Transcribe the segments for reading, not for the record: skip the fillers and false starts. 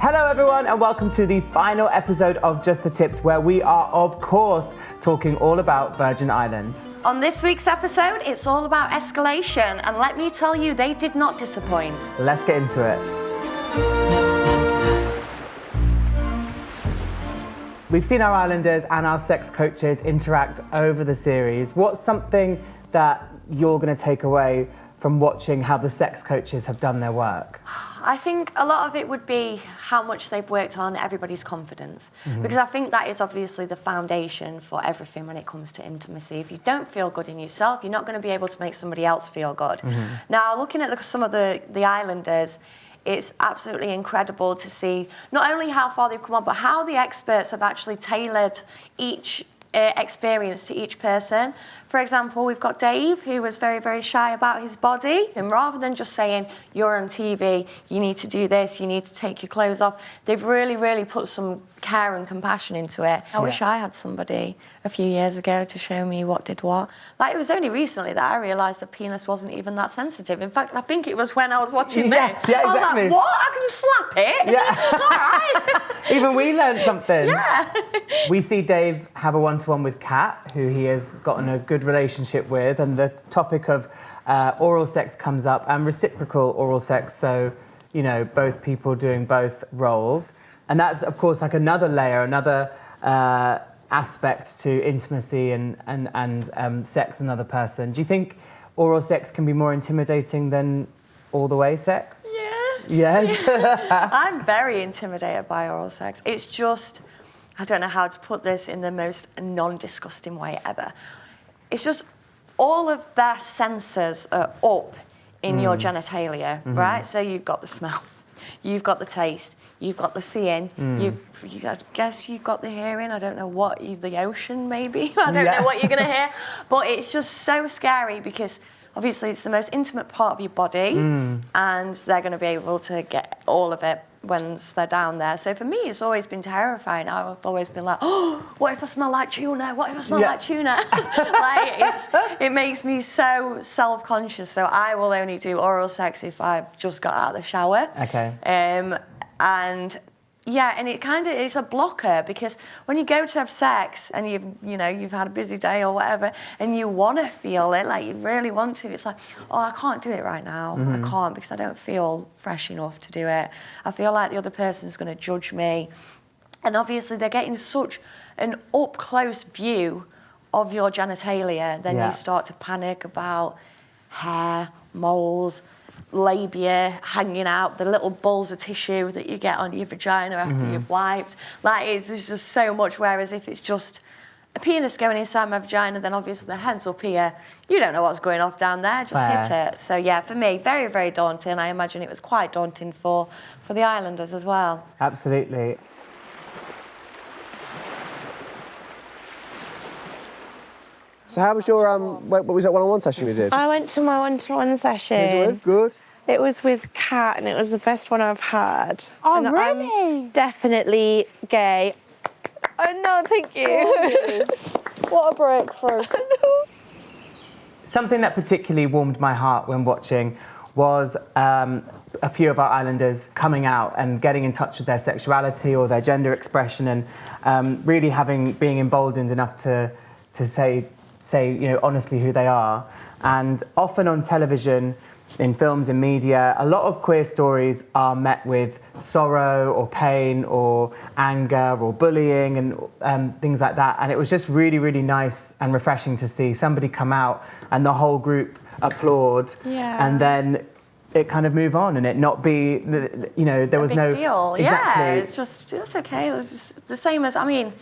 Hello everyone and welcome to the final episode of Just the Tips, where we are of course talking all about Virgin Island. On this week's episode, it's all about escalation, and let me tell you, they did not disappoint. Let's get into it. We've seen our Islanders and our sex coaches interact over the series. What's something that you're going to take away from watching how the sex coaches have done their work? I think a lot of it would be how much they've worked on everybody's confidence, because I think that is obviously the foundation for everything when it comes to intimacy. If you don't feel good in yourself, you're not going to be able to make somebody else feel good. Now, looking at some of the Islanders, it's absolutely incredible to see not only how far they've come on, but how the experts have actually tailored each experience to each person. For example, we've got Dave, who was very, very shy about his body, and rather than just saying, you're on TV, you need to do this, you need to take your clothes off, they've really, really put some care and compassion into it. I wish I had somebody a few years ago to show me what did what. Like, it was only recently that I realised the penis wasn't even that sensitive. In fact, I think it was when I was watching this. Yeah, I was exactly. like, what? I can slap it? Yeah. All right. Even we learned something. Yeah. We see Dave have a one-to-one with Kat, who he has gotten a good relationship with, and the topic of oral sex comes up, and reciprocal oral sex, so, you know, both people doing both roles. And that's, of course, like another layer, another aspect to intimacy and sex with another person. Do you think oral sex can be more intimidating than all the way sex? Yes. I'm very intimidated by oral sex. It's just, I don't know how to put this in the most non-disgusting way ever. It's just all of their senses are up in your genitalia, right? So you've got the smell, you've got the taste, you've got the seeing, I guess you've got the hearing. I don't know what, the ocean maybe. I don't know what you're going to hear. But it's just so scary because obviously it's the most intimate part of your body and they're going to be able to get all of it once they're down there. So for me, it's always been terrifying. I've always been like, oh, what if I smell like tuna? What if I smell like tuna? Like, it makes me so self-conscious. So I will only do oral sex if I've just got out of the shower. Okay. And yeah, and it kind of is a blocker because when you go to have sex and you've had a busy day or whatever, and you want to feel it, like you really want to, it's like, oh, I can't do it right now. I can't because I don't feel fresh enough to do it. I feel like the other person's going to judge me. And obviously they're getting such an up-close view of your genitalia, then you start to panic about hair, moles, labia hanging out, the little balls of tissue that you get on your vagina after you've wiped. Like, it's just so much, whereas if it's just a penis going inside my vagina, then obviously the head's up here, you don't know what's going off down there, just hit it. So yeah, for me, very, very daunting. I imagine it was quite daunting for the Islanders as well. Absolutely. So how was your, what was that one-on-one session you did? I went to my one-to-one session. Who's it with? Good? It was with Kat, and it was the best one I've had. Oh, and really? I'm definitely gay. Oh, no, thank you. What a breakthrough. Something that particularly warmed my heart when watching was a few of our Islanders coming out and getting in touch with their sexuality or their gender expression, and really being emboldened enough to say, you know, honestly who they are. And often on television, in films, in media, a lot of queer stories are met with sorrow or pain or anger or bullying and things like that. And it was just really, really nice and refreshing to see somebody come out and the whole group applaud, and then it kind of move on and it not be, you know, there was no big deal. Exactly. Yeah, it's okay. It's just the same as, I mean,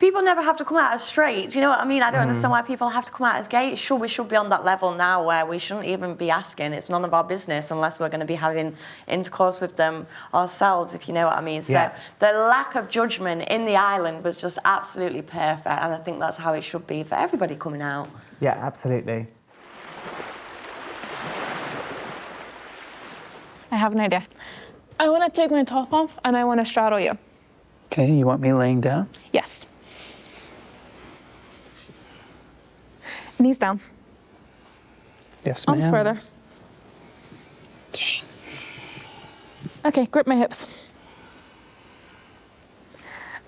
people never have to come out as straight. Do you know what I mean? I don't understand why people have to come out as gay. We should be on that level now where we shouldn't even be asking. It's none of our business unless we're going to be having intercourse with them ourselves, if you know what I mean. So the lack of judgment in the island was just absolutely perfect, and I think that's how it should be for everybody coming out. Yeah, absolutely. I have an idea. I want to take my top off and I want to straddle you. Okay, you want me laying down? Yes. Knees down. Yes, ma'am. Arms further. Okay. Okay, grip my hips.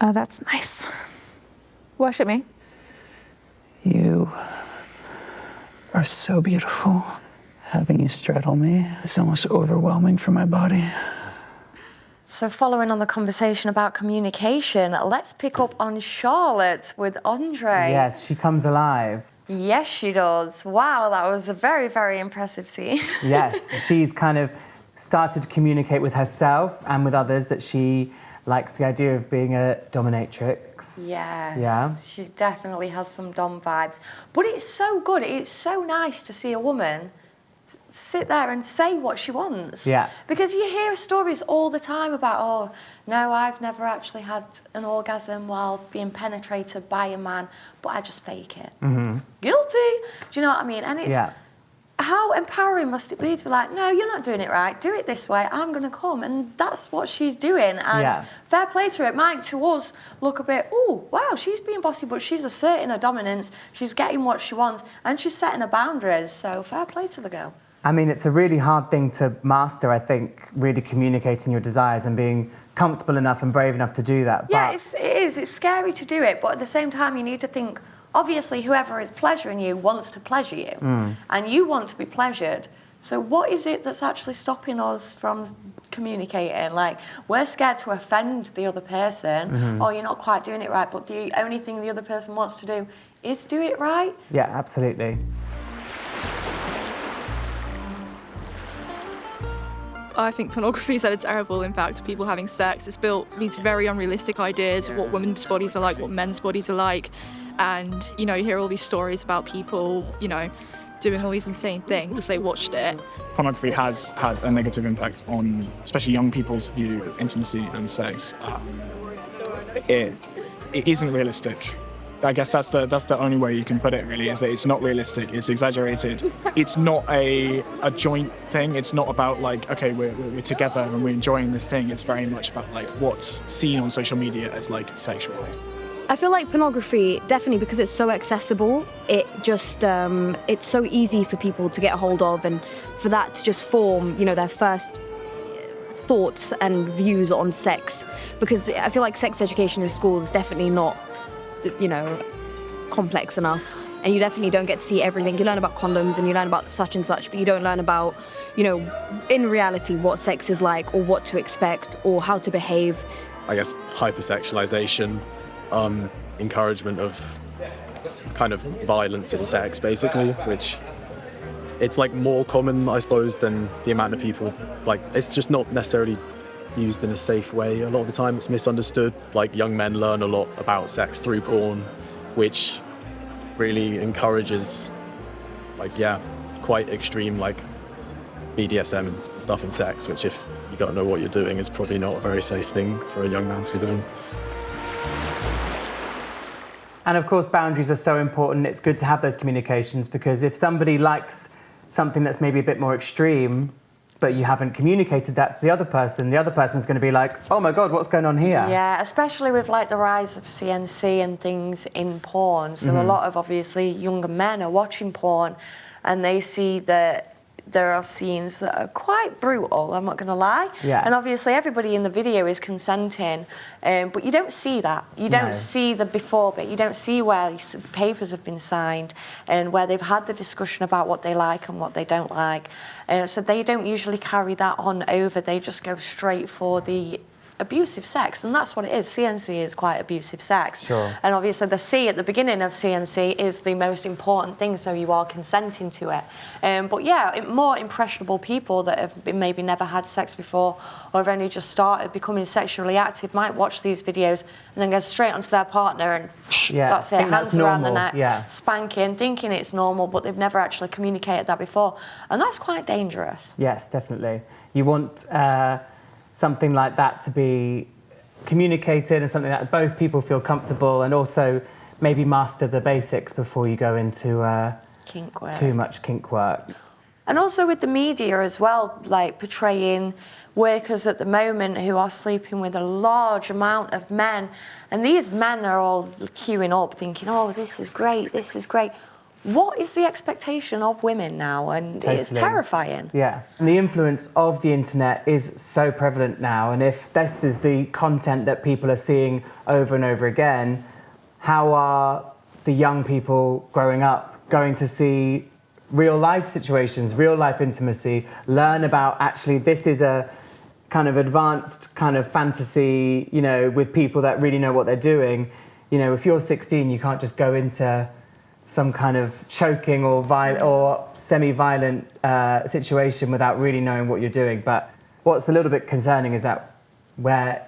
Oh, that's nice. Worship me. You are so beautiful. Having you straddle me is almost overwhelming for my body. So following on the conversation about communication, let's pick up on Charlotte with Andre. Yes, she comes alive. Yes, she does. Wow, that was a very, very impressive scene. Yes, she's kind of started to communicate with herself and with others that she likes the idea of being a dominatrix. Yes, Yeah. she definitely has some Dom vibes. But it's so good, it's so nice to see a woman sit there and say what she wants. Yeah. Because you hear stories all the time about, oh, no, I've never actually had an orgasm while being penetrated by a man, but I just fake it. Mm-hmm. Guilty. Do you know what I mean? And it's, Yeah. how empowering must it be to be like, no, you're not doing it right, do it this way, I'm going to come. And that's what she's doing. And Yeah. fair play to her. It might, to us, look a bit, oh, wow, she's being bossy, but she's asserting her dominance, she's getting what she wants, and she's setting her boundaries. So fair play to the girl. I mean, it's a really hard thing to master, I think, really communicating your desires and being comfortable enough and brave enough to do that. Yeah, But it is. It's scary to do it, but at the same time, you need to think, obviously, whoever is pleasuring you wants to pleasure you, and you want to be pleasured. So what is it that's actually stopping us from communicating? Like, we're scared to offend the other person, or you're not quite doing it right, but the only thing the other person wants to do is do it right. yeah, absolutely. I think pornography has had a terrible impact on people having sex. It's built these very unrealistic ideas of what women's bodies are like, what men's bodies are like. And, you know, you hear all these stories about people, you know, doing all these insane things because they watched it. Pornography has had a negative impact on especially young people's view of intimacy and sex. It isn't realistic. I guess that's the only way you can put it, really, is that it's not realistic, it's exaggerated. It's not a joint thing. It's not about like, okay, we're together and we're enjoying this thing. It's very much about like what's seen on social media as like sexual. I feel like pornography, definitely because it's so accessible, it just, it's so easy for people to get a hold of, and for that to just form, you know, their first thoughts and views on sex. Because I feel like sex education in school is definitely not, you know, complex enough, and you definitely don't get to see everything. You learn about condoms and you learn about such and such, but you don't learn about, you know, in reality what sex is like, or what to expect, or how to behave. I guess hypersexualization, encouragement of kind of violence in sex, basically, which it's like more common, I suppose, than the amount of people, like, it's just not necessarily used in a safe way. A lot of the time it's misunderstood. Like, young men learn a lot about sex through porn, which really encourages, like, yeah, quite extreme, like, BDSM and stuff in sex, which if you don't know what you're doing is probably not a very safe thing for a young man to be doing. And of course, boundaries are so important. It's good to have those communications, because if somebody likes something that's maybe a bit more extreme, but you haven't communicated that to the other person's going to be like, oh my God, what's going on here? Yeah, especially with like the rise of CNC and things in porn. So a lot of obviously younger men are watching porn and they see that there are scenes that are quite brutal, I'm not going to lie. Yeah. And obviously everybody in the video is consenting, but you don't see that. You don't see the before bit. You don't see where papers have been signed and where they've had the discussion about what they like and what they don't like. So they don't usually carry that on over. They just go straight for the abusive sex, and that's what it is. CNC is quite abusive sex. Sure. And obviously the C at the beginning of CNC is the most important thing, so you are consenting to it. But yeah, more impressionable people that have been, maybe never had sex before or have only just started becoming sexually active might watch these videos and then go straight onto their partner and that's it, hands around the neck, spanking, thinking it's normal, but they've never actually communicated that before. And that's quite dangerous. Yes, definitely. You want something like that to be communicated and something that both people feel comfortable, and also maybe master the basics before you go into Kink work. too much kink work. And also with the media as well, like portraying workers at the moment who are sleeping with a large amount of men, and these men are all queuing up thinking, oh, this is great, this is great. what is the expectation of women now? And it's Totally. terrifying. Yeah, and the influence of the internet is so prevalent now, and if this is the content that people are seeing over and over again, how are the young people growing up going to see real life situations, real life intimacy, learn about actually this is a kind of advanced kind of fantasy, you know, with people that really know what they're doing. You know, if you're 16, you can't just go into some kind of choking or semi-violent situation without really knowing what you're doing. But what's a little bit concerning is that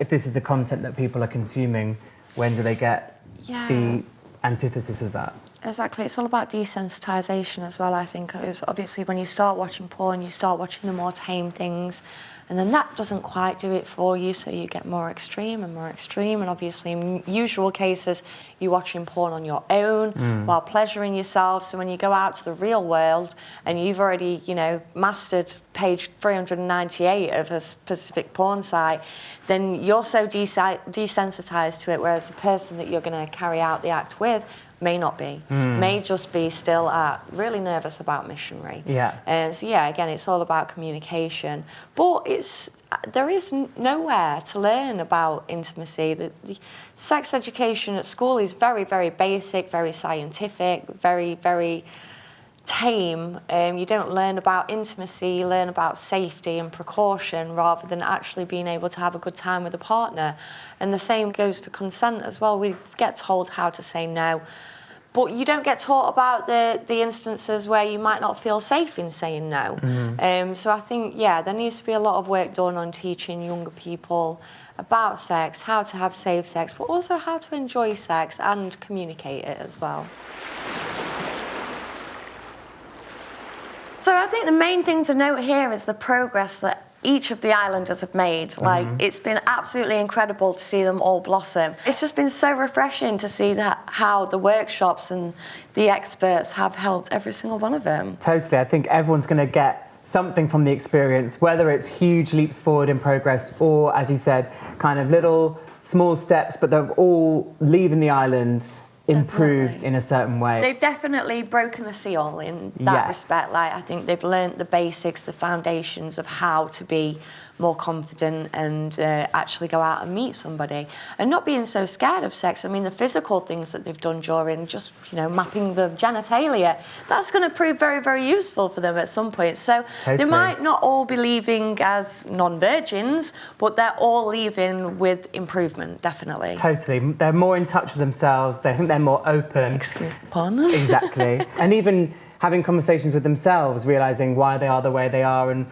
if this is the content that people are consuming, when do they get the antithesis of that? Exactly, it's all about desensitization as well, I think. It's obviously when you start watching porn, you start watching the more tame things, and then that doesn't quite do it for you, so you get more extreme, and obviously in usual cases, you're watching porn on your own while pleasuring yourself. So when you go out to the real world and you've already, you know, mastered page 398 of a specific porn site, then you're so desensitized to it, whereas the person that you're going to carry out the act with may not be, may just be still really nervous about missionary. Yeah. So yeah, again, it's all about communication. But there is nowhere to learn about intimacy. The sex education at school is very, very basic, very scientific, very, very tame. You don't learn about intimacy, you learn about safety and precaution rather than actually being able to have a good time with a partner. And the same goes for consent as well. We get told how to say no, but you don't get taught about the instances where you might not feel safe in saying no. So I think, yeah, there needs to be a lot of work done on teaching younger people about sex, how to have safe sex, but also how to enjoy sex and communicate it as well. So I think the main thing to note here is the progress that each of the islanders have made. Like, it's been absolutely incredible to see them all blossom. It's just been so refreshing to see how the workshops and the experts have helped every single one of them. Totally, I think everyone's going to get something from the experience, whether it's huge leaps forward in progress or, as you said, kind of little small steps, but they're all leaving the island improved in a certain way. They've definitely broken the seal in that respect. Like, I think they've learnt the basics, the foundations of how to be more confident and actually go out and meet somebody and not being so scared of sex. I mean, the physical things that they've done during just, you know, mapping the genitalia, that's going to prove very, very useful for them at some point. So they might not all be leaving as non-virgins, but they're all leaving with improvement, definitely. Totally. They're more in touch with themselves. They think they're more open. Excuse the pun. Exactly. And even having conversations with themselves, realising why they are the way they are and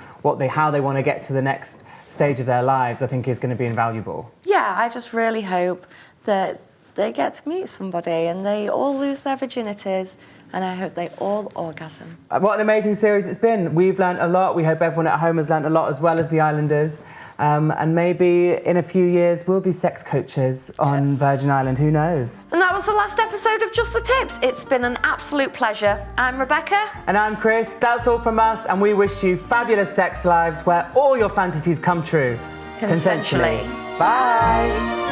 how they want to get to the next stage of their lives, I think is going to be invaluable. Yeah, I just really hope that they get to meet somebody and they all lose their virginities, and I hope they all orgasm. What an amazing series it's been. We've learned a lot. We hope everyone at home has learned a lot, as well as the islanders. And maybe in a few years we'll be sex coaches on Virgin Island, who knows? And that was the last episode of Just the Tips. It's been an absolute pleasure. I'm Rebecca. And I'm Chris. That's all from us, and we wish you fabulous sex lives where all your fantasies come true. Consensually. Bye.